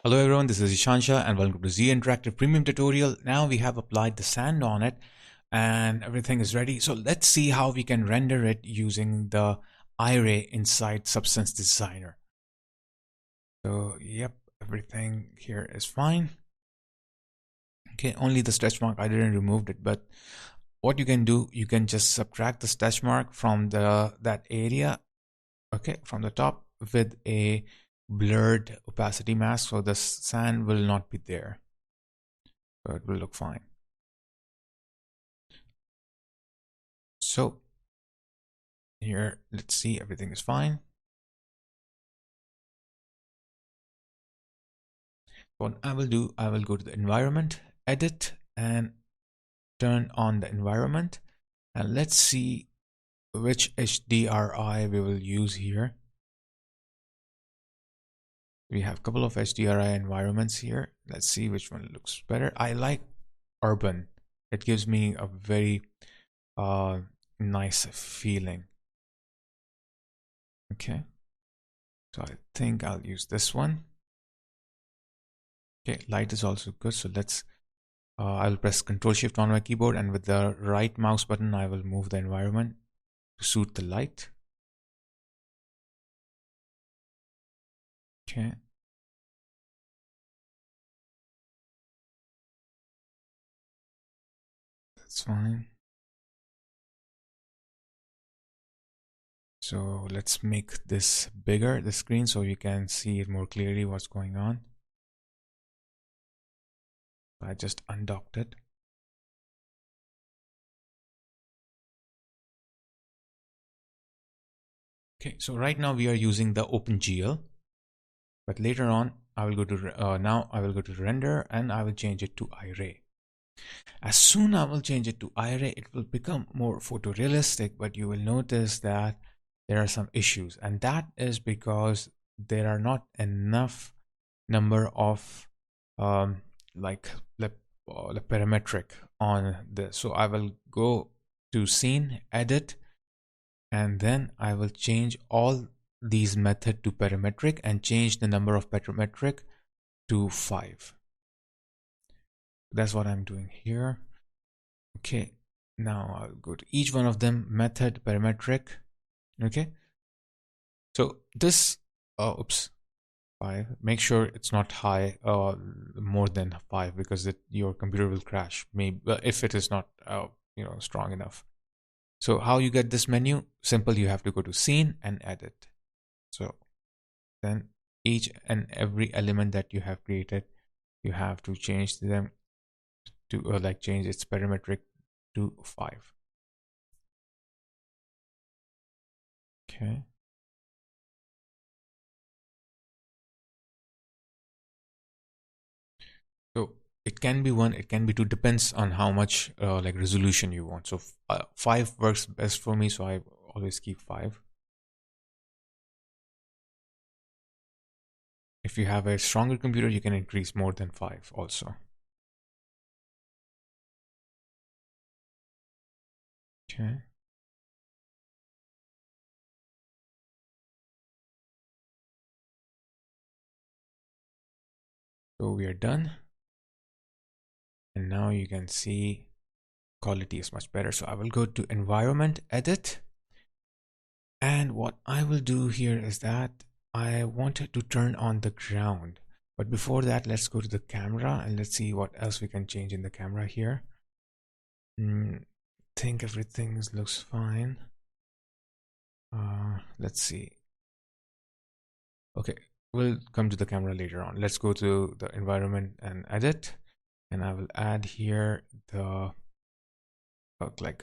Hello everyone, this is Ishansha and welcome to Z Interactive Premium Tutorial. Now we have applied the sand on it and everything is ready. So let's see how we can render it using the IRAY inside Substance Designer. So yep, everything here is fine. Okay, only the stretch mark, I didn't remove it, but what you can do, you can just subtract the stretch mark from that area, okay, from the top with a blurred opacity mask, so the sand will not be there. So it will look fine. So here, let's see, everything is fine. What I will do, I will go to the environment, edit, and turn on the environment. And let's see which HDRI we will use here. We have a couple of HDRI environments here. Let's see which one looks better. I like urban. It gives me a very nice feeling. Okay, so I think I'll use this one. Okay, light is also good. So let's I will press Ctrl Shift on my keyboard, and with the right mouse button I will move the environment to suit the light. Okay. That's fine. So let's make this bigger, the screen, so you can see it more clearly what's going on. I just undocked it. Okay, so right now we are using the OpenGL, but later on I will go to now I will go to render and I will change it to IRAY. As soon as I will change it to IRAY, it will become more photorealistic, but you will notice that there are some issues, and that is because there are not enough number of like the parametric on this. So I will go to scene, edit, and then I will change all these method to parametric and change the number of parametric to 5. That's what I'm doing here. Okay, now I'll go to each one of them, method, parametric. Okay, so this oops, 5, make sure it's not high, more than 5, because your computer will crash, maybe if it is not strong enough. So how you get this menu? Simple, you have to go to scene and edit. So then each and every element that you have created, you have to change them to change its parametric to 5. Okay. So it can be 1, it can be 2, depends on how much resolution you want. So 5 works best for me, so I always keep 5. If you have a stronger computer, you can increase more than 5 also. Okay. So we are done. And now you can see quality is much better. So I will go to environment, edit. And what I will do here is that I wanted to turn on the ground. But before that, let's go to the camera and let's see what else we can change in the camera here. Think everything looks fine. Let's see. Okay, we'll come to the camera later on. Let's go to the environment and edit, and I will add here the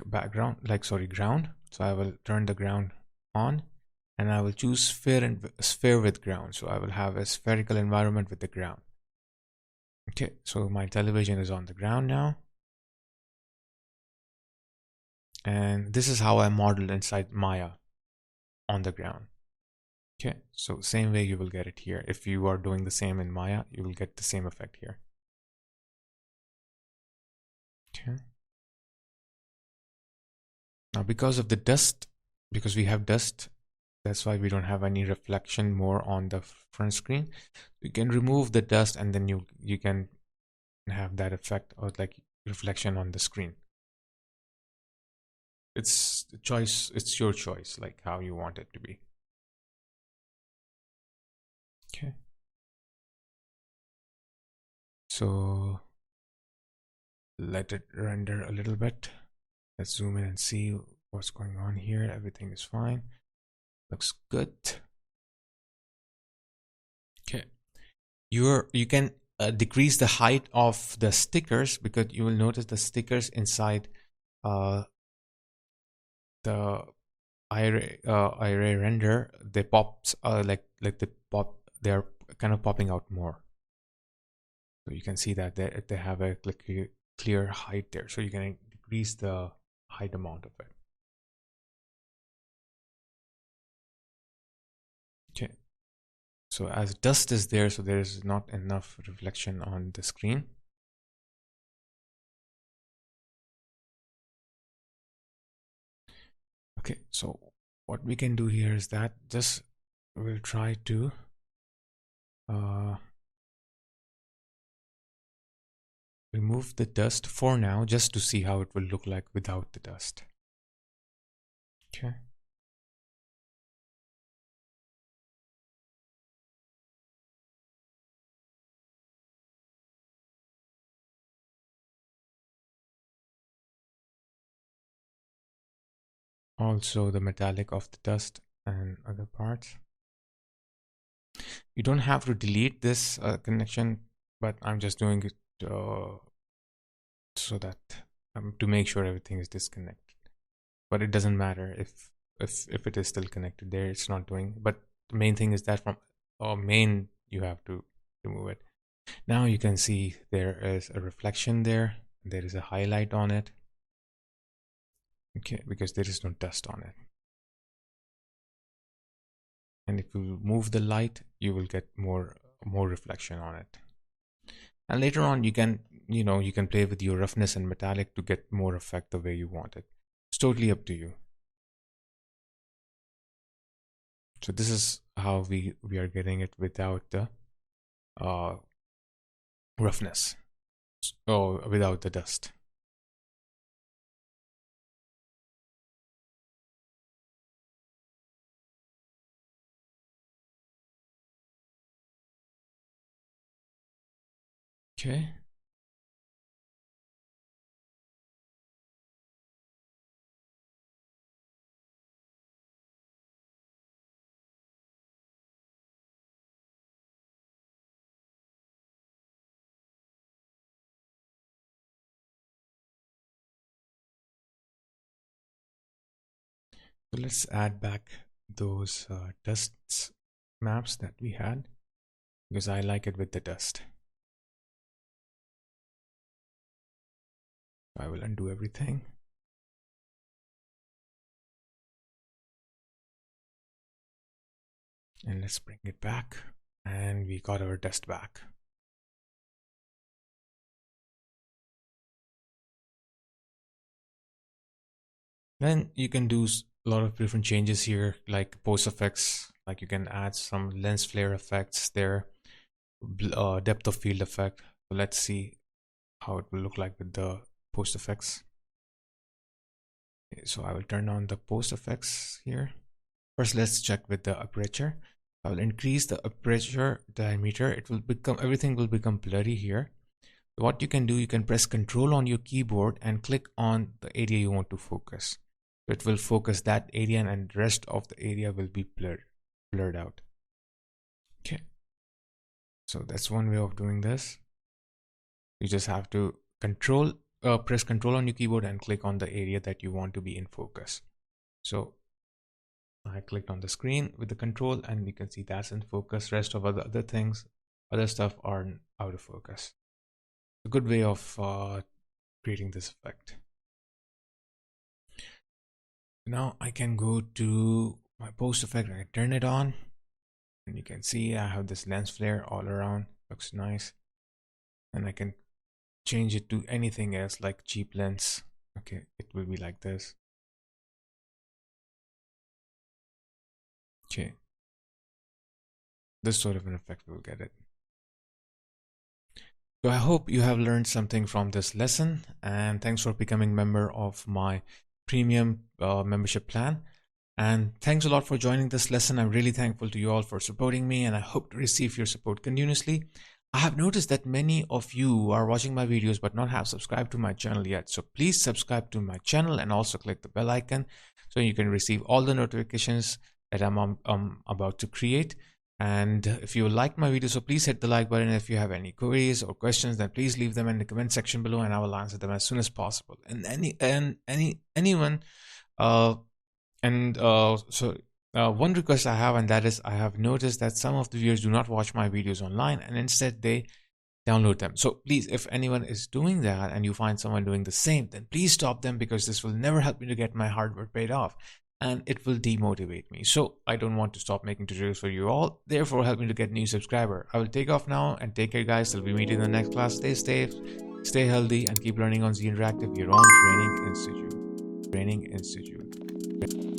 background, ground. So I will turn the ground on, and I will choose sphere with ground. So I will have a spherical environment with the ground. Okay, so my television is on the ground now. And this is how I modeled inside Maya on the ground. Okay, so same way you will get it here. If you are doing the same in Maya, you will get the same effect here. Okay. Now because of the dust, because we have dust That's why we don't have any reflection more on the front screen. You can remove the dust and then you can have that effect or like reflection on the screen. It's the choice, it's your choice, like how you want it to be. Okay. So let it render a little bit. Let's zoom in and see what's going on here. Everything is fine. Looks good. Okay. You can decrease the height of the stickers, because you will notice the stickers inside the IRAY render, they pops like they pop. They're kind of popping out more. So you can see that they have a clear height there. So you can decrease the height amount of it. Okay. So as dust is there, so there is not enough reflection on the screen. Okay, so what we can do here is that just we'll try to remove the dust for now, just to see how it will look like without the dust. Okay. Also the metallic of the dust and other parts. You don't have to delete this connection, but I'm just doing it so that to make sure everything is disconnected. But it doesn't matter if it is still connected there, it's not doing. But the main thing is that from main you have to remove it. Now you can see there is a reflection there. There is a highlight on it. Okay, because there is no dust on it. And if you move the light, you will get more reflection on it. And later on, you can play with your roughness and metallic to get more effect the way you want it. It's totally up to you. So this is how we are getting it without the roughness, or without the dust. Okay. So let's add back those dust maps that we had, because I like it with the dust. I will undo everything. And let's bring it back. And we got our dust back. Then you can do a lot of different changes here, like post effects. Like you can add some lens flare effects there, depth of field effect. So let's see how it will look like with the post effects. Okay, so I will turn on the post effects here. First, let's check with the aperture. I will increase the aperture diameter. It will become, everything will become blurry here. So what you can do, you can press Control on your keyboard and click on the area you want to focus. So it will focus that area, and the rest of the area will be blurred out. Okay. So that's one way of doing this. You just have to press Control on your keyboard and click on the area that you want to be in focus. So I clicked on the screen with the control, and you can see that's in focus. Rest of other stuff are out of focus. A good way of creating this effect. Now I can go to my post effect and I turn it on, and you can see I have this lens flare all around. Looks nice. And I can change it to anything else, like cheap lens. Okay, it will be like this. Okay. This sort of an effect will get it. So I hope you have learned something from this lesson, and thanks for becoming member of my premium membership plan. And thanks a lot for joining this lesson. I'm really thankful to you all for supporting me, and I hope to receive your support continuously. I have noticed that many of you are watching my videos but not have subscribed to my channel yet. So please subscribe to my channel and also click the bell icon so you can receive all the notifications that I'm about to create. And if you like my video, so please hit the like button. If you have any queries or questions, then please leave them in the comment section below, and I will answer them as soon as possible. And anyone one request I have, and that is, I have noticed that some of the viewers do not watch my videos online and instead they download them. So please, if anyone is doing that and you find someone doing the same, then please stop them, because this will never help me to get my hard work paid off, and it will demotivate me. So I don't want to stop making tutorials for you all. Therefore, help me to get new subscriber. I will take off now, and take care, guys. Till we meet in the next class. Stay safe, stay healthy, and keep learning on Z Interactive, your own training institute.